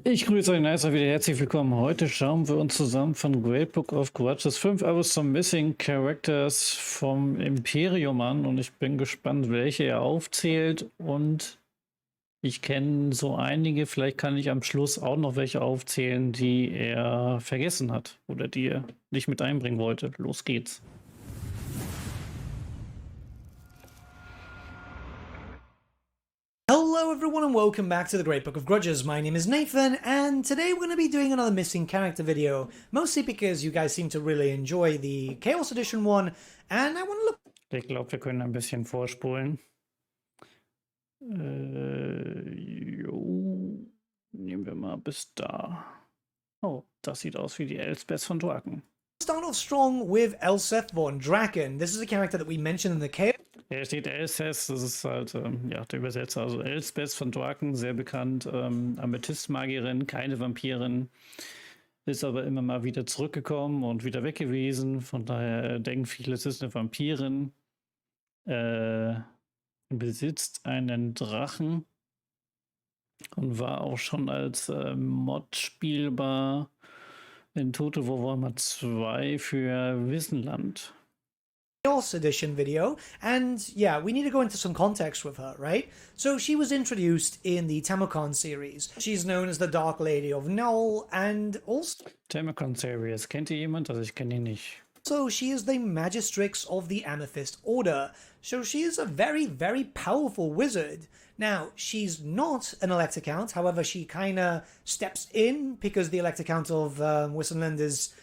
Ich grüße euch, nice, wieder herzlich willkommen. Heute schauen wir uns zusammen von Great Book of Grudges 5 Hours some Missing Characters vom Imperium an und ich bin gespannt, welche er aufzählt und ich kenne so einige, vielleicht kann ich am Schluss auch noch welche aufzählen, die er vergessen hat oder die er nicht mit einbringen wollte. Los geht's. Hello everyone and welcome back to the Great Book of Grudges. My name is Nathan and today we're going to be doing another missing character video, mostly because you guys seem to really enjoy the Chaos Edition one and I want to look... Ich glaube, wir können ein bisschen vorspulen. Jo. Nehmen wir mal bis da. Oh, das sieht aus wie die Elsbeth von Draken. Start off strong with Elsbeth von Draken. This is a character that we mentioned in the Chaos... Hier steht Elsbeth, das ist halt ja, der Übersetzer. Also Elsbeth von Draken, sehr bekannt, Amethystmagierin, keine Vampirin, ist aber immer mal wieder zurückgekommen und wieder weg gewesen. Von daher denken viele, es ist eine Vampirin. Besitzt einen Drachen und war auch schon als Mod spielbar in Total Warhammer 2 für Wissenland. Chaos Edition video, and yeah, we need to go into some context with her, right? So she was introduced in the Tamokon series. She's known as the Dark Lady of Null, and also... Tamokon series, kennt ihr jemand? Also ich kenne ihn nicht. So she is the Magistrix of the Amethyst Order. So she is a very, very powerful wizard. Now, she's not an Elector Count, however, she kinda steps in because the Elector Count of Wissenland is,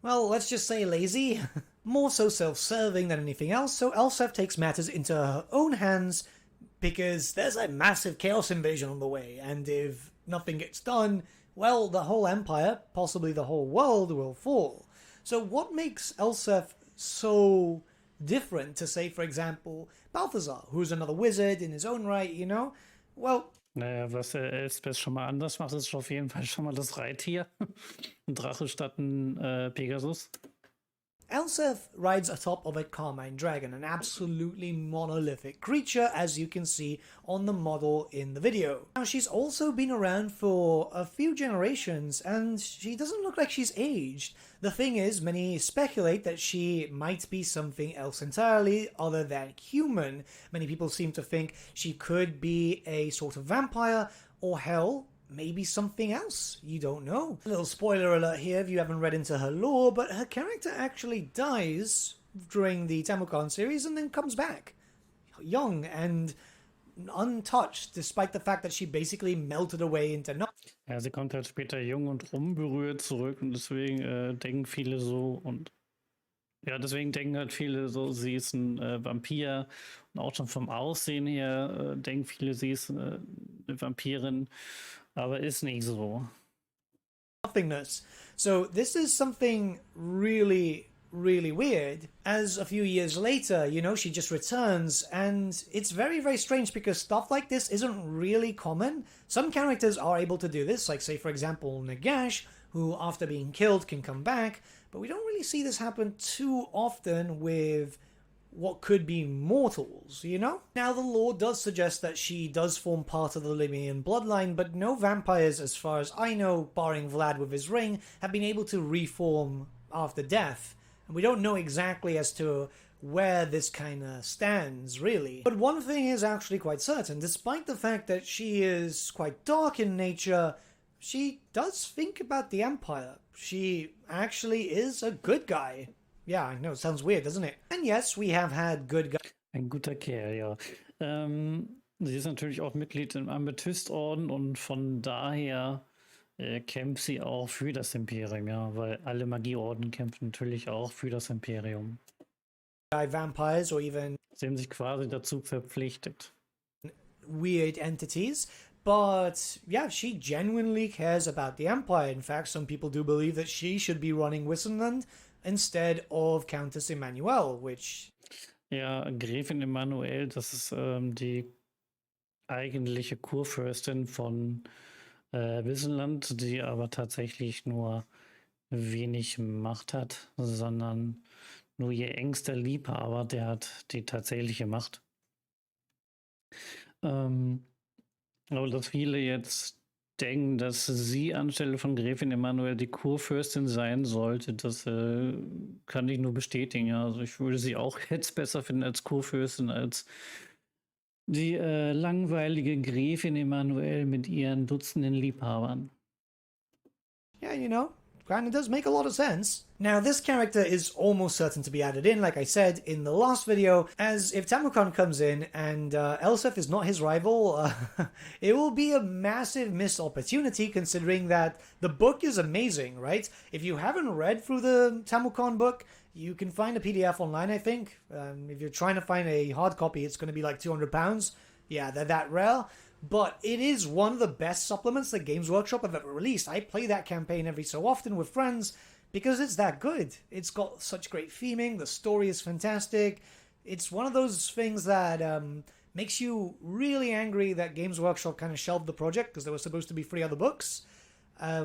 well, let's just say lazy. More so self-serving than anything else, so Elsbeth takes matters into her own hands because there's a massive chaos invasion on the way, and if nothing gets done, well, the whole empire, possibly the whole world, will fall. So what makes Elsbeth so different to, say, for example, Balthazar, who's another wizard in his own right, you know? Well... Naja, was Elsbeth schon mal anders macht, ist auf jeden Fall schon mal das Reittier. Ein Drache statt ein Pegasus. Elsbeth rides atop of a Carmine Dragon, an absolutely monolithic creature, as you can see on the model in the video. Now, she's also been around for a few generations, and she doesn't look like she's aged. The thing is, many speculate that she might be something else entirely other than human. Many people seem to think she could be a sort of vampire, or hell, maybe something else, you don't know. A little spoiler alert here if you haven't read into her lore, but her character actually dies during the Tamokon series and then comes back. Young and untouched, despite the fact that she basically melted away into nothing. Ja, sie kommt halt später jung und unberührt zurück und deswegen denken viele so und ja, deswegen denken halt viele so, sie ist ein Vampir und auch schon vom Aussehen her denken viele, sie ist eine Vampirin. Aber ist nicht so. Nothingness. So this is something really, really weird. As a few years later, you know, she just returns, and it's very, very strange because stuff like this isn't really common. Some characters are able to do this, like, say, for example, Nagash, who after being killed can come back, but we don't really see this happen too often with what could be mortals, you know? Now, the lore does suggest that she does form part of the Lemurian bloodline, but no vampires, as far as I know, barring Vlad with his ring, have been able to reform after death. And we don't know exactly as to where this kind of stands, really. But one thing is actually quite certain. Despite the fact that she is quite dark in nature, she does think about the Empire. She actually is a good guy. Yeah, I know, it sounds weird, doesn't it? And yes, we have had good guys. Ein guter Kerl, ja. Sie ist natürlich auch Mitglied im Amethyst-Orden und von daher kämpft sie auch für das Imperium, ja, weil alle Magieorden kämpfen natürlich auch für das Imperium. Vampires or even... Sie haben sich quasi dazu verpflichtet. Weird entities. But yeah, she genuinely cares about the Empire. In fact, some people do believe that she should be running Wissenland instead of Countess Emmanuel, which... Ja, Gräfin Emmanuel, das ist die eigentliche Kurfürstin von Wissenland, die aber tatsächlich nur wenig Macht hat, sondern nur ihr engster Liebhaber, der hat die tatsächliche Macht. Aber dass viele jetzt denken, dass sie anstelle von Gräfin Emanuel die Kurfürstin sein sollte. Das kann ich nur bestätigen. Ja. Also ich würde sie auch jetzt besser finden als Kurfürstin, als die langweilige Gräfin Emanuel mit ihren Dutzenden Liebhabern. Yeah, you know, kind of does make a lot of sense. Now, this character is almost certain to be added in, like I said in the last video, as if Tamukon comes in and Elsef is not his rival, it will be a massive missed opportunity considering that the book is amazing, right? If you haven't read through the Tamukon book, you can find a PDF online, I think. If you're trying to find a hard copy, it's going to be like £200. Yeah, they're that rare. But it is one of the best supplements that Games Workshop have ever released. I play that campaign every so often with friends because it's that good. It's got such great theming. The story is fantastic. It's one of those things that makes you really angry that Games Workshop kind of shelved the project because there were supposed to be 3 other books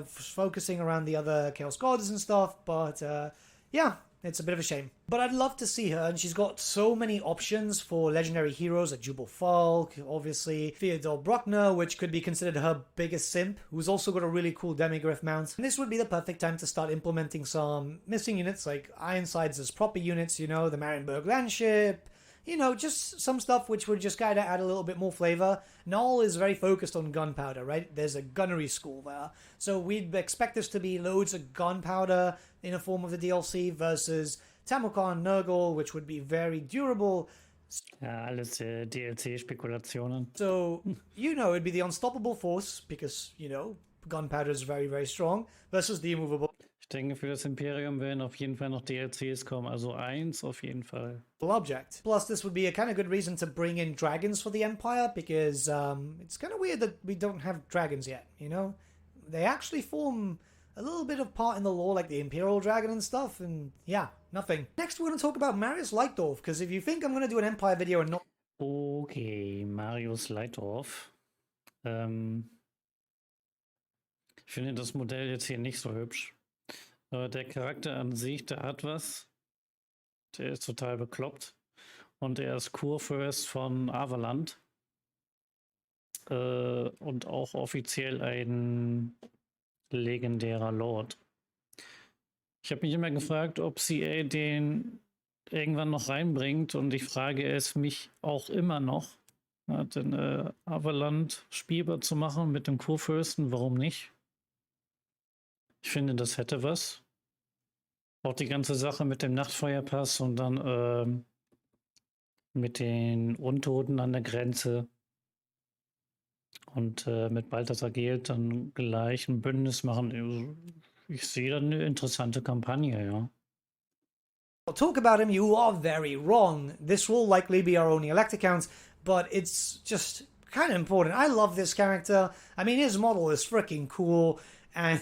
focusing around the other Chaos Gods and stuff. But yeah, it's a bit of a shame. But I'd love to see her, and she's got so many options for legendary heroes like Jubal Falk, obviously Theodore Bruckner, which could be considered her biggest simp, who's also got a really cool demigryph mount. And this would be the perfect time to start implementing some missing units like Ironsides as proper units, you know, the Marienburg Landship, you know, just some stuff which would just kind of add a little bit more flavor. Null is very focused on gunpowder, right? There's a gunnery school there. So we'd expect this to be loads of gunpowder in a form of the DLC versus Tamukon Nurgle, which would be very durable. Ja, alles DLC-Spekulationen. So, you know, it'd be the unstoppable force because, you know, gunpowder is very, very strong versus the immovable Ich denke, für das Imperium werden auf jeden Fall noch DLCs kommen, also 1 auf jeden Fall. object. Plus, this would be a kind of good reason to bring in dragons for the Empire because it's kind of weird that we don't have dragons yet, you know? They actually form a little bit of part in the lore, like the Imperial Dragon and stuff, and yeah, nothing. Next, we're going to talk about Marius Leitdorf, because if you think I'm going to do an Empire video and not... Okay, Marius Leitdorf. Ich finde das Modell jetzt hier nicht so hübsch. Aber der Charakter an sich, der hat was. Der ist total bekloppt. Und er ist Kurfürst von Averland. Und auch offiziell ein legendärer Lord. Ich habe mich immer gefragt, ob CA den irgendwann noch reinbringt, und ich frage es mich auch immer noch, den Averland spielbar zu machen mit dem Kurfürsten. Warum nicht? Ich finde, das hätte was. Auch die ganze Sache mit dem Nachtfeuerpass und dann mit den Untoten an der Grenze und mit Balthasar Gelt dann gleich ein Bündnis machen. Ich sehe da eine interessante Kampagne, ja. talk about him, you are very wrong. This will likely be our only elect account, but it's just kind of important. I love this character. I mean, his model is freaking cool, and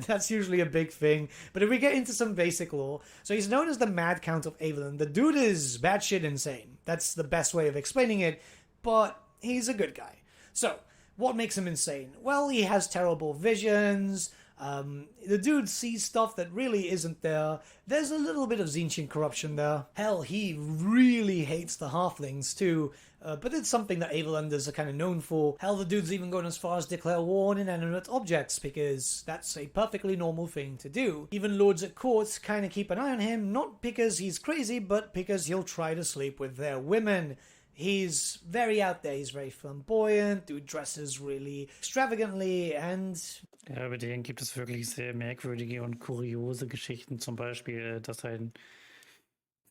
that's usually a big thing. But if we get into some basic lore, so he's known as the Mad Count of Avelin. The dude is batshit insane. That's the best way of explaining it, but he's a good guy. So, what makes him insane? Well, he has terrible visions. The dude sees stuff that really isn't there. There's a little bit of Tzeentchian corruption there. Hell, he really hates the halflings too, but it's something that Avelanders are kind of known for. Hell, the dude's even going as far as declare war on inanimate objects, because that's a perfectly normal thing to do. Even lords at court kind of keep an eye on him, not because he's crazy, but because he'll try to sleep with their women. He's very out there, he's very flamboyant, dude dresses really extravagantly, and... Ja, über den gibt es wirklich sehr merkwürdige und kuriose Geschichten. Zum Beispiel, dass ein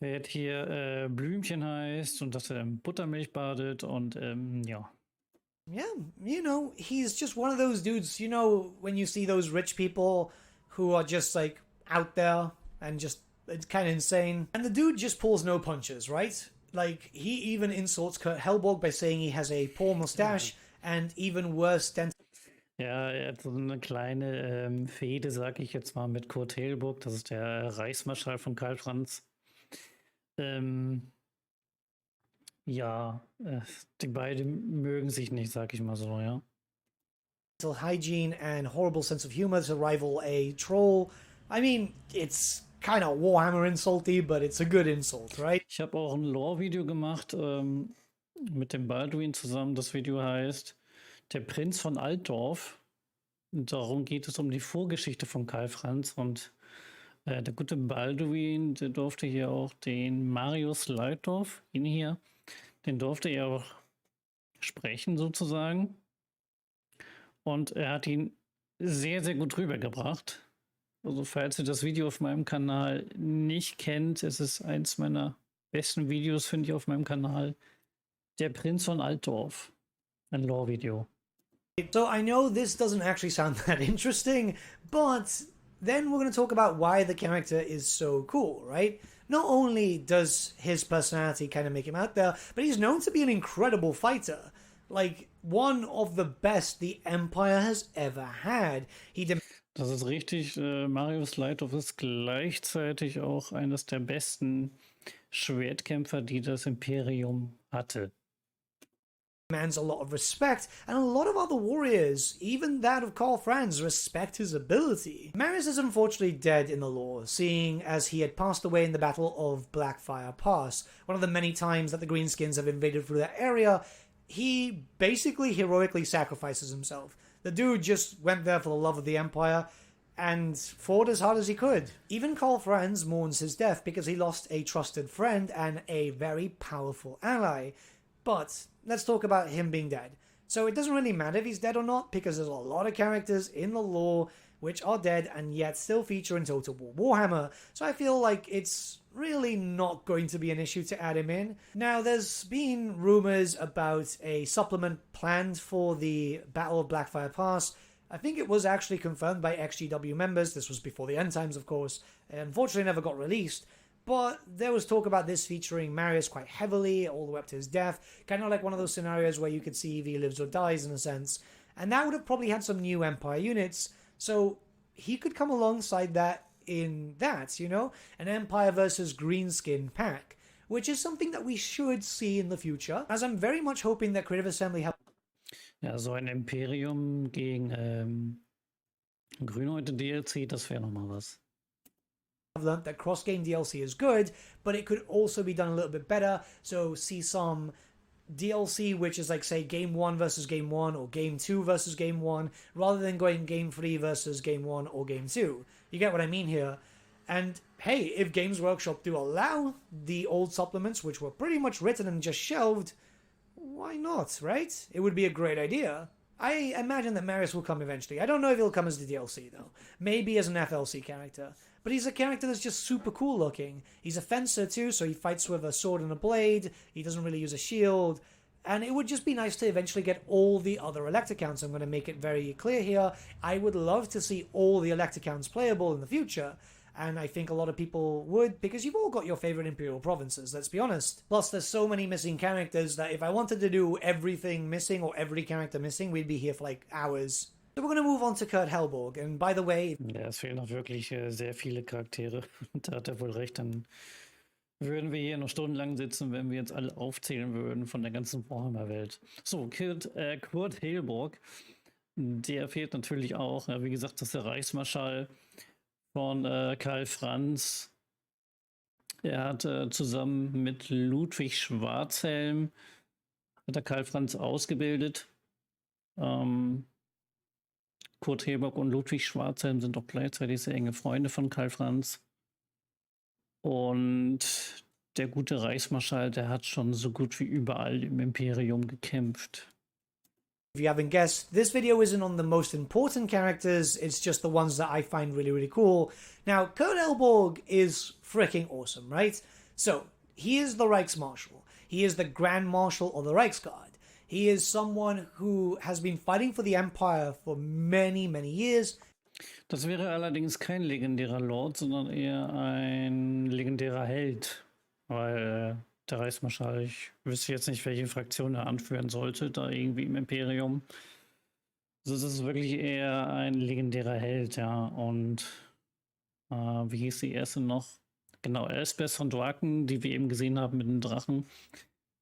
Pferd hier Blümchen heißt und dass er in Buttermilch badet und ja. Yeah, you know, he's just one of those dudes, you know, when you see those rich people who are just, like, out there and just, it's kind of insane. And the dude just pulls no punches, right? Like, he even insults Kurt Helborg by saying he has a poor mustache, and even worse, Ja, er hat so eine kleine Fehde, sag ich jetzt mal, mit Kurt Helborg. Das ist der Reichsmarschall von Karl Franz. Ja, die beiden mögen sich nicht, sag ich mal so, ja. hygiene and horrible sense of humor to rival a troll. I mean, it's kind of Warhammer insulty, but it's a good insult, right? Ich habe auch ein Lore-Video gemacht mit dem Balduin zusammen. Das Video heißt Der Prinz von Altdorf. darum geht es um die Vorgeschichte von Karl Franz und der gute Balduin, der durfte hier auch den Marius Leitdorf, ihn hier, den durfte er auch sprechen sozusagen. Und er hat ihn sehr, sehr gut rübergebracht. Also falls ihr das Video auf meinem Kanal nicht kennt, es ist eins meiner besten Videos, finde ich, auf meinem Kanal. Der Prinz von Altdorf. Ein Lore-Video. So I know this doesn't actually sound that interesting, but then we're going to talk about why the character is so cool, right? Not only does his personality kind of make him out there, but he's known to be an incredible fighter. Like, one of the best the Empire has ever had. Das ist richtig. Marius Leitdorf ist gleichzeitig auch eines der besten Schwertkämpfer, die das Imperium hatte. Demands a lot of respect, and a lot of other warriors, even that of Karl Franz, respect his ability. Marius is unfortunately dead in the lore, seeing as he had passed away in the Battle of Blackfire Pass, one of the many times that the Greenskins have invaded through that area. He basically heroically sacrifices himself. The dude just went there for the love of the Empire and fought as hard as he could. Even Karl Franz mourns his death because he lost a trusted friend and a very powerful ally. But let's talk about him being dead. So it doesn't really matter if he's dead or not, because there's a lot of characters in the lore which are dead and yet still feature in Total War Warhammer. So I feel like it's really not going to be an issue to add him in. Now, there's been rumors about a supplement planned for the Battle of Blackfire Pass. I think it was actually confirmed by XGW members. This was before the end times, of course. It unfortunately never got released. But there was talk about this featuring Marius quite heavily, all the way up to his death. Kind of like one of those scenarios where you could see if he lives or dies in a sense. And that would have probably had some new Empire units. So he could come alongside that in that, you know? An Empire versus Greenskin pack. Which is something that we should see in the future. As I'm very much hoping that Creative Assembly have... Ja, so ein Imperium gegen Grünhäute DLC, das wäre nochmal was. I've learned that cross-game DLC is good, but it could also be done a little bit better. So see some DLC which is like, say, Game 1 versus Game 1 or Game 2 versus Game 1, rather than going Game 3 versus Game 1 or Game 2. You get what I mean here? And hey, if Games Workshop do allow the old supplements, which were pretty much written and just shelved, why not, right? It would be a great idea. I imagine that Marius will come eventually. I don't know if he'll come as the DLC, though. Maybe as an FLC character. But he's a character that's just super cool looking. He's a fencer too, so he fights with a sword and a blade. He doesn't really use a shield. And it would just be nice to eventually get all the other Elector counts. I'm going to make it very clear here. I would love to see all the Elector counts playable in the future. And I think a lot of people would, because you've all got your favorite Imperial provinces, let's be honest. Plus, there's so many missing characters that if I wanted to do everything missing or every character missing, we'd be here for like hours. So we're going to move on to Kurt Hellborg. And by the way... Ja, es fehlen noch wirklich sehr viele Charaktere. Da hat er wohl recht, dann würden wir hier noch stundenlang sitzen, wenn wir jetzt alle aufzählen würden von der ganzen Warhammer-Welt. So, Kurt Hellborg, der fehlt natürlich auch. Ja, wie gesagt, das ist der Reichsmarschall von Karl Franz. Er hat zusammen mit Ludwig Schwarzhelm hat er Karl Franz ausgebildet. Kurt Hellborg und Ludwig Schwarzhelm sind auch gleichzeitig sehr enge Freunde von Karl Franz. Und der gute Reichsmarschall, der hat schon so gut wie überall im Imperium gekämpft. If you haven't guessed, this video isn't on the most important characters, it's just the ones that I find really, really cool. Now, Kurt Hellborg is freaking awesome, right? So, he is the Reichsmarschall. He is the Grand Marshal of the Reichsguard. He is someone who has been fighting for the Empire for many, many years. Das wäre allerdings kein legendärer Lord, sondern eher ein legendärer Held. Weil der Reichsmarschall, ich wüsste jetzt nicht, welche Fraktion er anführen sollte, da irgendwie im Imperium. Also das ist wirklich eher ein legendärer Held, ja. Und wie hieß die erste noch? Genau, Elspeth von Draken, die wir eben gesehen haben mit den Drachen.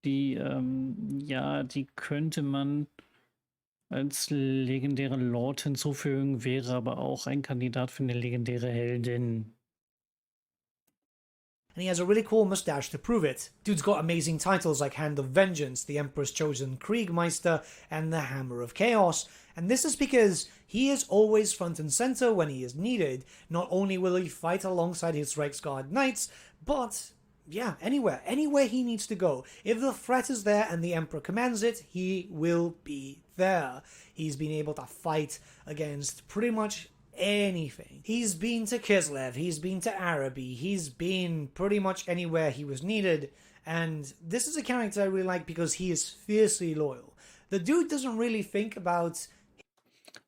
Die, ja, die könnte man als legendäre Lord hinzufügen, wäre aber auch ein Kandidat für eine legendäre Heldin. And he has a really cool mustache to prove it. Dude's got amazing titles like Hand of Vengeance, the Emperor's Chosen Kriegmeister, and the Hammer of Chaos. And this is because he is always front and center when he is needed. Not only will he fight alongside his Reichsguard knights, but yeah, anywhere he needs to go. If the threat is there and the Emperor commands it, he will be there. He's been able to fight against pretty much anything. He's been to Kislev, he's been to Araby, he's been pretty much anywhere he was needed, and this is a character I really like because he is fiercely loyal. The dude doesn't really think about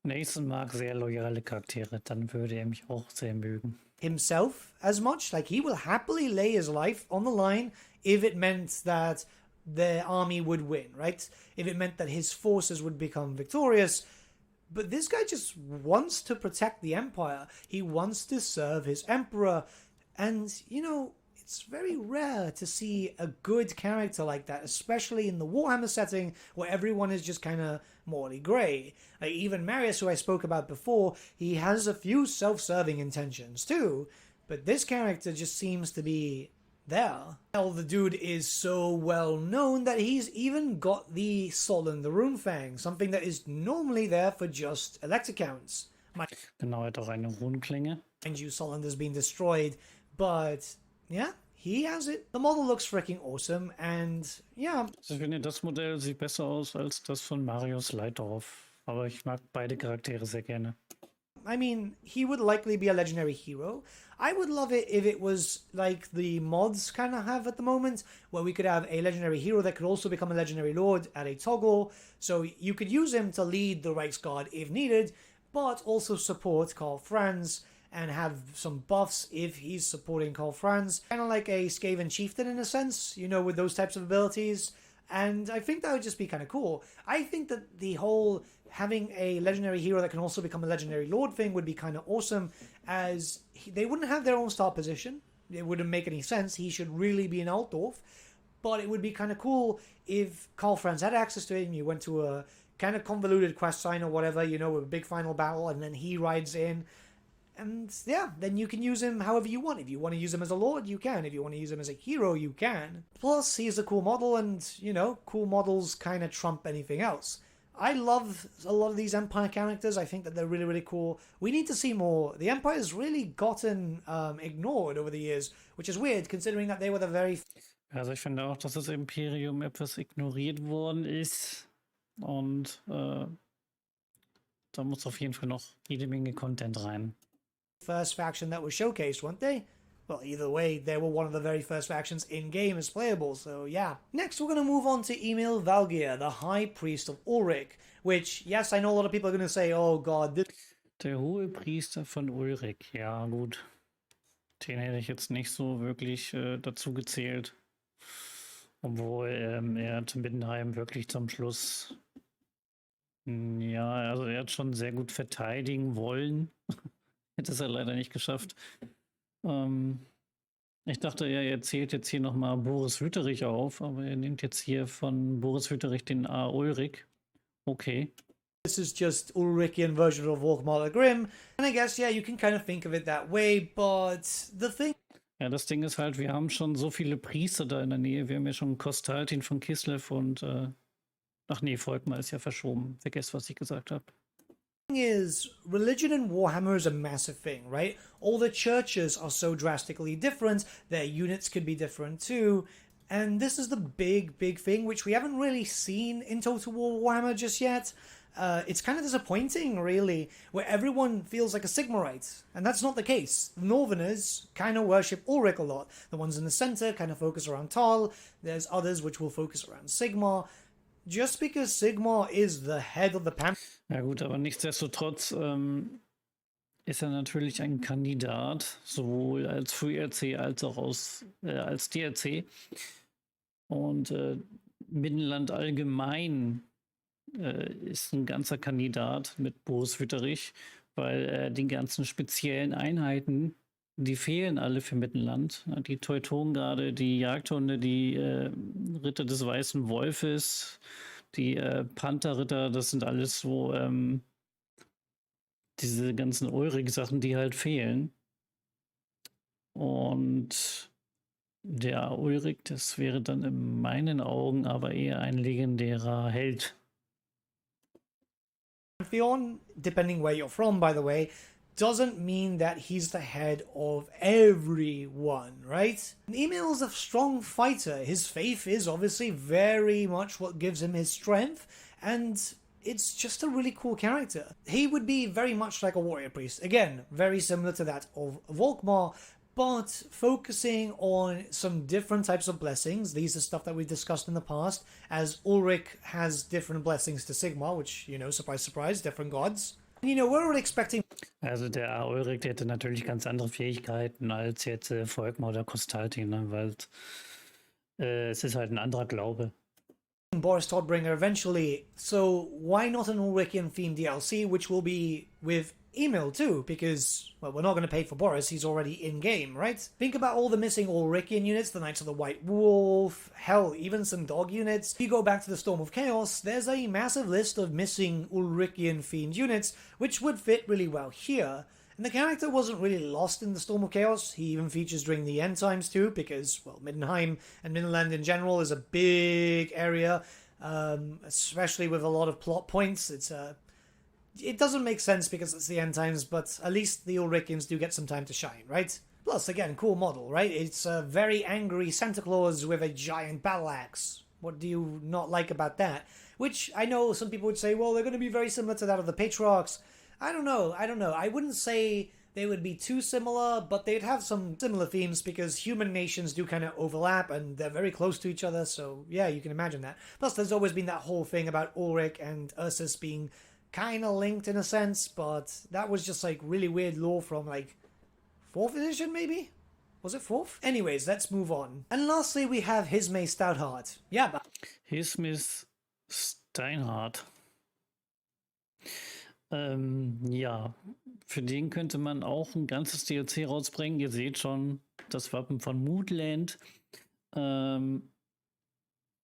Nathan mag sehr loyale Charaktere, dann würde er mich auch sehr mögen. himself as much. Like, he will happily lay his life on the line if it meant that the army would win, right? If it meant that his forces would become victorious. But this guy just wants to protect the Empire. He wants to serve his Emperor. And, you know, it's very rare to see a good character like that, especially in the Warhammer setting where everyone is just kind of morally grey. Like, even Marius, who I spoke about before, he has a few self-serving intentions too. But this character just seems to be there. Hell, the dude is so well known that he's even got the Solon the Runefang, something that is normally there for just elect accounts. Genau, er hat auch eine Runenklinge. Mind you, Solon has been destroyed, but yeah, he has it. The model looks freaking awesome, and yeah. Ich finde, das Modell sieht besser aus als das von Marius Leitdorf. Aber ich mag beide Charaktere sehr gerne. I mean, he would likely be a legendary hero. I would love it if it was like the mods kind of have at the moment, where we could have a legendary hero that could also become a legendary lord at a toggle. So you could use him to lead the Reichsguard if needed, but also support Karl Franz and have some buffs if he's supporting Karl Franz. Kind of like a Skaven Chieftain in a sense, you know, with those types of abilities. And I think that would just be kind of cool. I think that the whole having a legendary hero that can also become a legendary lord thing would be kind of awesome, as they wouldn't have their own start position. It wouldn't make any sense. He should really be an Altdorf. But it would be kind of cool if Karl Franz had access to him. You went to a kind of convoluted quest sign or whatever, you know, with a big final battle, and then he rides in. And yeah, then you can use him however you want. If you want to use him as a lord, you can. If you want to use him as a hero, you can. Plus, he's a cool model, and, you know, cool models kind of trump anything else. I love a lot of these Empire characters. I think that they're really, really cool. We need to see more. The Empire has really gotten ignored over the years, which is weird, considering that they were the very... Also ich finde auch, dass das Imperium etwas ignoriert worden ist. Und da muss auf jeden Fall noch jede Menge Content rein. first faction that was showcased, weren't they? Well, either way, they were one of the very first factions in-game as playable, so yeah. Next, we're going to move on to Emil Valgir, the High Priest of Ulrich, which, yes, I know a lot of people are going to say, oh god, this... Der hohe Priester von Ulrich, ja gut. Den hätte ich jetzt nicht so wirklich dazu gezählt. Obwohl er zu Mindenheim wirklich zum Schluss... Ja, also er hat schon sehr gut verteidigen wollen. Hätte es ja leider nicht geschafft. Ich dachte, er zählt jetzt hier nochmal Boris Wüterich auf, aber er nimmt jetzt hier von Boris Wüterich den A. Ulrich. Okay. This is just Ulrichian version of Warhammer Grimm. And I guess, yeah, you can kind of think of it that way, but the thing... Ja, das Ding ist halt, wir haben schon so viele Priester da in der Nähe. Wir haben ja schon Konstantin von Kislev und... Ach nee, Volkmar ist ja verschoben. Vergesst, was ich gesagt habe. Is religion in Warhammer is a massive thing, right? All the churches are so drastically different, their units could be different too, and this is the big thing which we haven't really seen in Total War Warhammer just yet. It's kind of disappointing, really, where everyone feels like a Sigmarite, and that's not the case. The Northerners kind of worship Ulrich a lot. The ones in the center kind of focus around Tal, there's others which will focus around Sigmar. Just because Sigmar is the head of the Pantheon. Ja gut, aber nichtsdestotrotz ist er natürlich ein Kandidat, sowohl als FreeRC als auch als DRC. Und Binnenland allgemein ist ein ganzer Kandidat mit Boris Wüterich, weil die ganzen speziellen Einheiten, die fehlen alle für Mittelland. Die Teutongarde, die Jagdhunde, die Ritter des Weißen Wolfes, die Pantherritter, das sind alles so diese ganzen Ulrich-Sachen, die halt fehlen. Und Der Ulrich, das wäre dann in meinen Augen aber eher ein legendärer Held. Pantheon, depending where you're from, by the way, doesn't mean that he's the head of everyone, right? Email's a strong fighter. His faith is obviously very much what gives him his strength, and it's just a really cool character. He would be very much like a warrior priest. Again, very similar to that of Volkmar, but focusing on some different types of blessings. These are stuff that we've discussed in the past, as Ulrich has different blessings to Sigmar, which, you know, surprise, surprise, different gods. And, you know, we're all expecting... Also der Ulrich, der hätte natürlich ganz andere Fähigkeiten als jetzt Volkmar oder Kostaltin, ne? Weil es ist halt ein anderer Glaube. Boris Todbringer eventually, so why not an Ulrichian themed DLC, which will be with Emil too, because, well, we're not going to pay for Boris, he's already in-game, right? Think about all the missing Ulrichian units, the Knights of the White Wolf, hell, even some dog units. If you go back to the Storm of Chaos, there's a massive list of missing Ulrichian themed units, which would fit really well here. And the character wasn't really lost in the Storm of Chaos. He even features during the end times too, because, well, Middenheim and Midland in general is a big area, especially with a lot of plot points. It doesn't make sense because it's the end times, but at least the Ulrichians do get some time to shine, right? Plus, again, cool model, right? It's a very angry Santa Claus with a giant battle axe. What do you not like about that? Which I know some people would say, well, they're going to be very similar to that of the Patriarchs. I don't know. I wouldn't say they would be too similar, but they'd have some similar themes because human nations do kind of overlap and they're very close to each other. So yeah, you can imagine that. Plus, there's always been that whole thing about Ulrich and Ursus being kind of linked in a sense, but that was just like really weird lore from like 4th edition maybe? Was it 4th? Anyways, let's move on. And lastly, we have Hisme Stoutheart. Yeah, but... Hisme Steinhardt. Ja, für den könnte man auch ein ganzes DLC rausbringen. Ihr seht schon das Wappen von Moodland.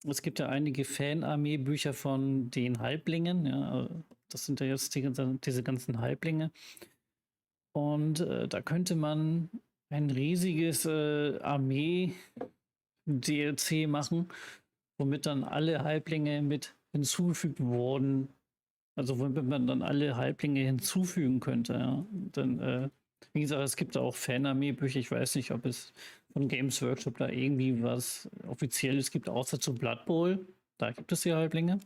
Es gibt ja einige Fan-Armee-Bücher von den Halblingen. Ja, das sind ja jetzt diese ganzen Halblinge. Und da könnte man ein riesiges Armee-DLC machen, womit dann alle Halblinge mit hinzugefügt wurden. Also womit man dann alle Halblinge hinzufügen könnte. Ja. Dann, wie gesagt, es gibt auch Fan-Armee-Bücher. Ich weiß nicht, ob es von Games Workshop da irgendwie was Offizielles gibt, außer zu Blood Bowl. Da gibt es die Halblinge.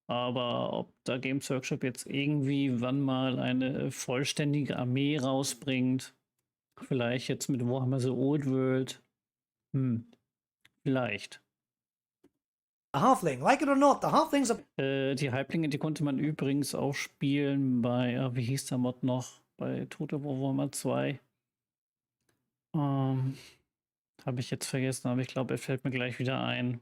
Aber ob da Games Workshop jetzt irgendwie wann mal eine vollständige Armee rausbringt, vielleicht jetzt mit Warhammer The Old World, vielleicht. Halfling, like it or not, the Halflings are... Die Halblinge, die konnte man übrigens auch spielen bei, wie hieß der Mod noch? Bei Total Warhammer 2. Habe ich jetzt vergessen, aber ich glaube, er fällt mir gleich wieder ein.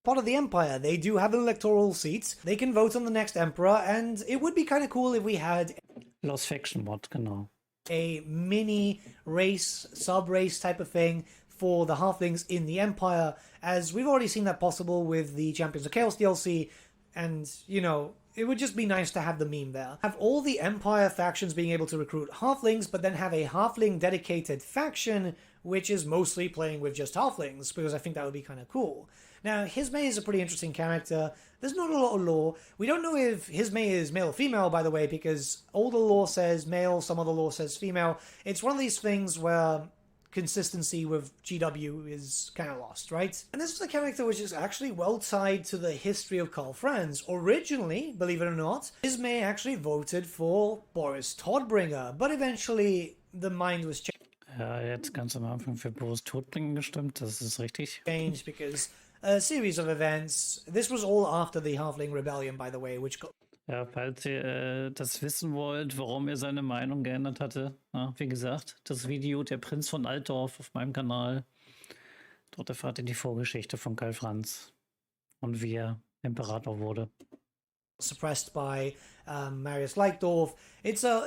Part of the Empire. They do have an electoral seat. They can vote on the next Emperor, and it would be kind of cool if we had... Lost Faction Mod, genau. A mini race, sub-race type of thing for the Halflings in the Empire, as we've already seen that possible with the Champions of Chaos DLC, and, you know, it would just be nice to have the meme there. Have all the Empire factions being able to recruit Halflings, but then have a Halfling-dedicated faction, which is mostly playing with just Halflings, because I think that would be kind of cool. Now, Hisme is a pretty interesting character. There's not a lot of lore. We don't know if Hisme is male or female, by the way, because all the lore says male, some other lore says female. It's one of these things where consistency with GW is kind of lost, right? And this is a character which is actually well tied to the history of Karl Franz. Originally, believe it or not, Hisme actually voted for Boris Todbringer, but eventually the mind was changed. Ja, jetzt ganz am Anfang für Boris Todbringer gestimmt, das ist richtig. Changed because a series of events. This was all after the Halfling Rebellion, by the way, which got... Ja, falls ihr das wissen wollt, warum er seine Meinung geändert hatte, ja, wie gesagt, das Video Der Prinz von Altdorf auf meinem Kanal. Dort erfahrt ihr die Vorgeschichte von Karl Franz und wie er Imperator wurde. Suppressed by Marius Leitdorf. It's a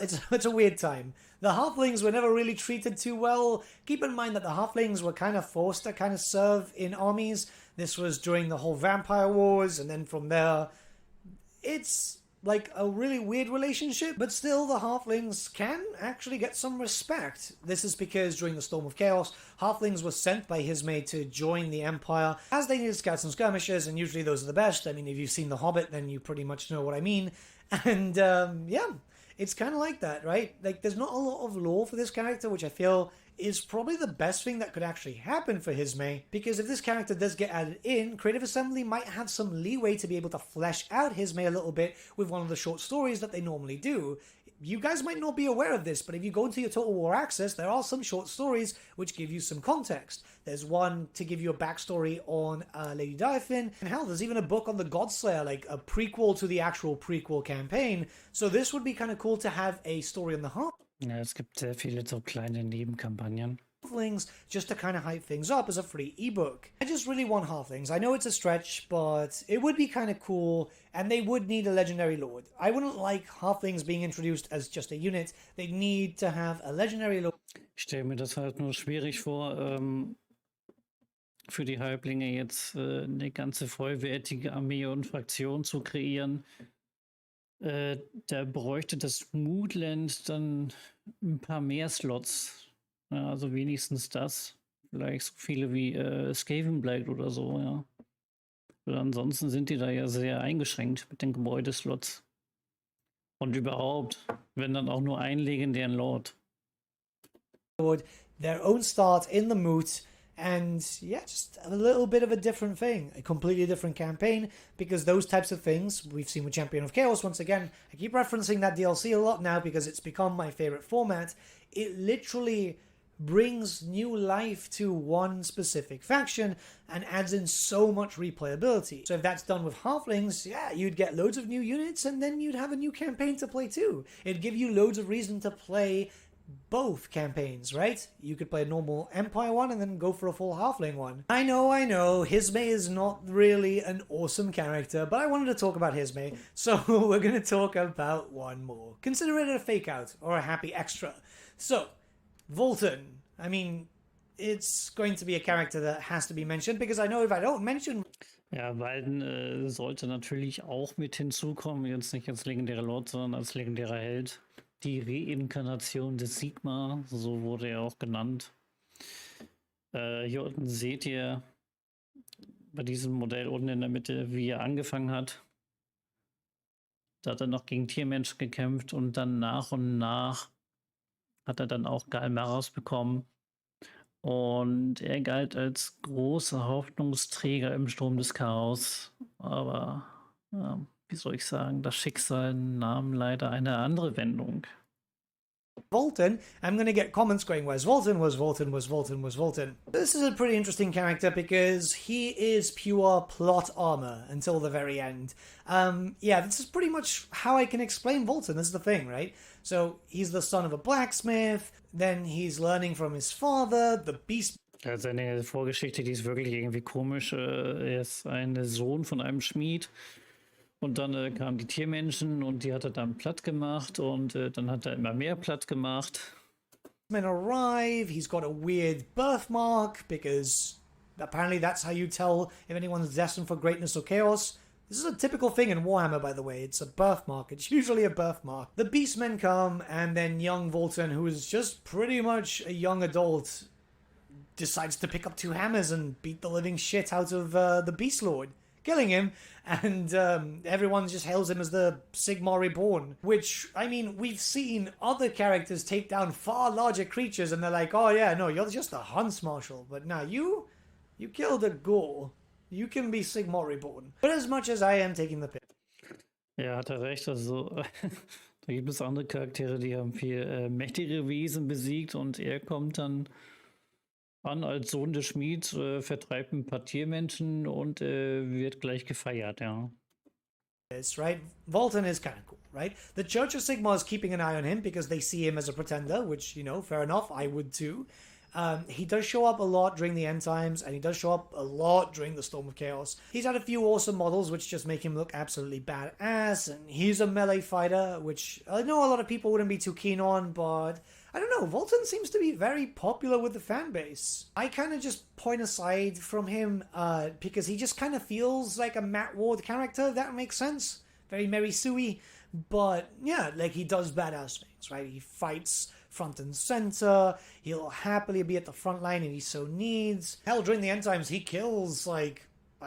weird time. The Halflings were never really treated too well. Keep in mind that the Halflings were kind of forced to kind of serve in armies. This was during the whole Vampire Wars, and then from there, it's like a really weird relationship, but still the halflings can actually get some respect. This is because during the Storm of Chaos, halflings were sent by Hisme to join the Empire as they needed scouts and skirmishers, and usually those are the best. I mean, if you've seen The Hobbit, then you pretty much know what I mean. And yeah, it's kind of like that, right? Like, there's not a lot of lore for this character, which I feel is probably the best thing that could actually happen for Hisme, because if this character does get added in, Creative Assembly might have some leeway to be able to flesh out Hisme a little bit with one of the short stories that they normally do. You guys might not be aware of this, but if you go into your Total War Access, there are some short stories which give you some context. There's one to give you a backstory on Lady Diaphyn, and hell, there's even a book on the Godslayer, like a prequel to the actual prequel campaign. So this would be kind of cool to have a story on the heart. Ja, es gibt sehr viele so kleine Nebenkampagnen. Halflings, just to kind of hype things up as a free ebook. I just really want Halflings. I know it's a stretch, but it would be kind of cool, and they would need a legendary lord. I wouldn't like Halflings being introduced as just a unit. They need to have a legendary lord. Ich stelle mir das halt nur schwierig vor, für die Halblinge jetzt eine ganze vollwertige Armee und Fraktion zu kreieren. Da bräuchte das Moodland dann ein paar mehr Slots. Ja, also wenigstens das. Vielleicht so viele wie Skavenblight oder so, ja. Weil ansonsten sind die da ja sehr eingeschränkt mit den Gebäudeslots. Und überhaupt, wenn dann auch nur ein legendären Lord. Their own start in the moot. And yeah, just a little bit of a different thing, a completely different campaign, because those types of things we've seen with Champion of Chaos. Once again, I keep referencing that DLC a lot now because it's become my favorite format. It literally brings new life to one specific faction and adds in so much replayability. So if that's done with Halflings, yeah, you'd get loads of new units and then you'd have a new campaign to play too. It'd give you loads of reason to play both campaigns, right? You could play a normal Empire one and then go for a full Halfling one. I know, Hisme is not really an awesome character, but I wanted to talk about Hisme, so we're going to talk about one more. Consider it a fake out or a happy extra. So, Volton. I mean, it's going to be a character that has to be mentioned, because I know if I don't mention... Ja, Walden sollte natürlich auch mit hinzukommen, jetzt nicht als legendärer Lord, sondern als legendärer Held. Die Reinkarnation des Sigma, so wurde er auch genannt. Hier unten seht ihr bei diesem Modell unten in der Mitte, wie er angefangen hat. Da hat er noch gegen Tiermenschen gekämpft und dann nach und nach hat er dann auch Galmaros bekommen. Und er galt als großer Hoffnungsträger im Sturm des Chaos. Aber wie soll ich sagen, das Schicksal nahm leider eine andere Wendung. Volton, I'm going to get comments going, where's Volton, was Volton, was Volton, was Volton. This is a pretty interesting character because he is pure plot armor until the very end. Yeah, this is pretty much how I can explain Volton. This is the thing, right? So he's the son of a blacksmith, then he's learning from his father, the beast. Ja, seine Vorgeschichte, die ist wirklich irgendwie komisch. Er ist ein Sohn von einem Schmied. Und dann kamen die Tiermenschen und die hat er dann platt gemacht und dann hat er immer mehr platt gemacht. Men arrive, he's got a weird birthmark because apparently that's how you tell if anyone's destined for greatness or chaos. This is a typical thing in Warhammer, by the way. It's a birthmark. It's usually a birthmark. The Beastmen come, and then young Volton, who is just pretty much a young adult, decides to pick up two hammers and beat the living shit out of the Beast Lord, killing him, and everyone just hails him as the Sigmar Reborn, which, I mean, we've seen other characters take down far larger creatures, and they're like, oh yeah, no, you're just a Hunts Marshal, but now you killed a Ghoul. You can be Sigmar Reborn. But as much as I am taking the piss. Ja, hat er recht, also da gibt es andere Charaktere, die haben viel mächtigere Wesen besiegt und er kommt dann an als Sohn des Schmieds, vertreibt ein paar Tiermenschen und wird gleich gefeiert, ja. Right? Volton is kind of cool, right? The Church of Sigmar is keeping an eye on him because they see him as a pretender, which, you know, fair enough, I would too. He does show up a lot during the end times, and he does show up a lot during the Storm of Chaos. He's had a few awesome models which just make him look absolutely badass, and he's a melee fighter, which I know a lot of people wouldn't be too keen on, but I don't know, Volton seems to be very popular with the fan base. I kind of just point aside from him because he just kind of feels like a Matt Ward character, if that makes sense. very Mary Sue-y, but yeah, like he does badass things, right? He fights front and center. He'll happily be at the front line if he so needs. Hell, during the end times, he kills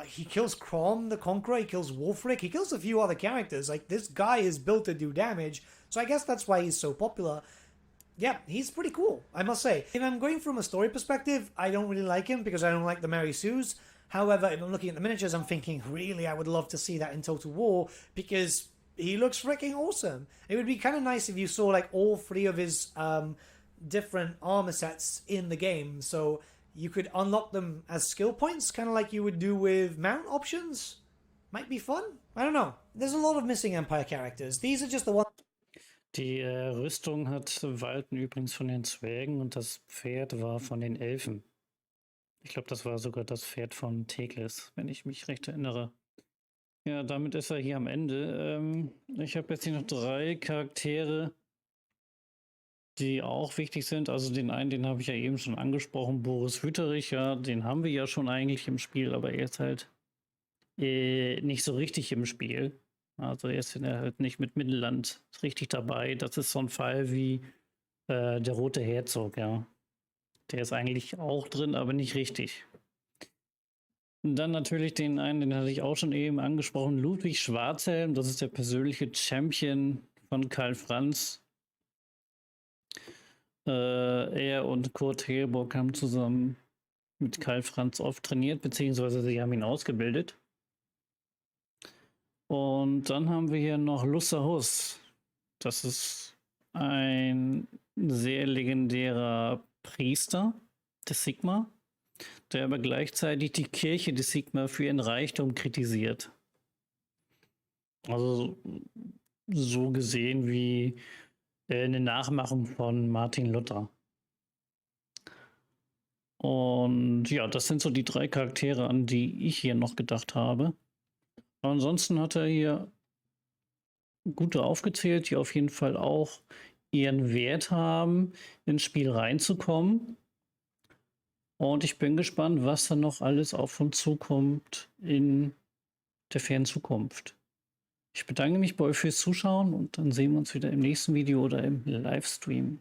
he kills Crom the Conqueror, he kills Wolfric, he kills a few other characters. Like, this guy is built to do damage, so I guess that's why he's so popular. Yeah, he's pretty cool, I must say. If I'm going from a story perspective, I don't really like him because I don't like the Mary Sues. However, if I'm looking at the miniatures, I'm thinking, really, I would love to see that in Total War because he looks freaking awesome. It would be kind of nice if you saw, like, all three of his different armor sets in the game, so you could unlock them as skill points, kind of like you would do with mount options. Might be fun. I don't know. There's a lot of missing Empire characters. These are just the ones. Die Rüstung hat Walten übrigens von den Zwergen und das Pferd war von den Elfen. Ich glaube, das war sogar das Pferd von Tekles, wenn ich mich recht erinnere. Ja, damit ist er hier am Ende. Ich habe jetzt hier noch 3 Charaktere, die auch wichtig sind. Also den einen, den habe ich ja eben schon angesprochen, Boris Wüterich, ja, den haben wir ja schon eigentlich im Spiel, aber er ist halt nicht so richtig im Spiel. Also er ist halt nicht mit Mittelland richtig dabei. Das ist so ein Fall wie der Rote Herzog, ja. Der ist eigentlich auch drin, aber nicht richtig. Und dann natürlich den einen, den hatte ich auch schon eben angesprochen, Ludwig Schwarzhelm. Das ist der persönliche Champion von Karl Franz. Er und Kurt Helburg haben zusammen mit Karl Franz oft trainiert, beziehungsweise sie haben ihn ausgebildet. Und dann haben wir hier noch Lussa Hus. Das ist ein sehr legendärer Priester des Sigmar, der aber gleichzeitig die Kirche des Sigmar für ihren Reichtum kritisiert. Also so gesehen wie eine Nachmachung von Martin Luther. Und ja, das sind so die 3 Charaktere, an die ich hier noch gedacht habe. Ansonsten hat er hier gute aufgezählt, die auf jeden Fall auch ihren Wert haben, ins Spiel reinzukommen. Und ich bin gespannt, was da noch alles auf uns zukommt in der fernen Zukunft. Ich bedanke mich bei euch fürs Zuschauen und dann sehen wir uns wieder im nächsten Video oder im Livestream.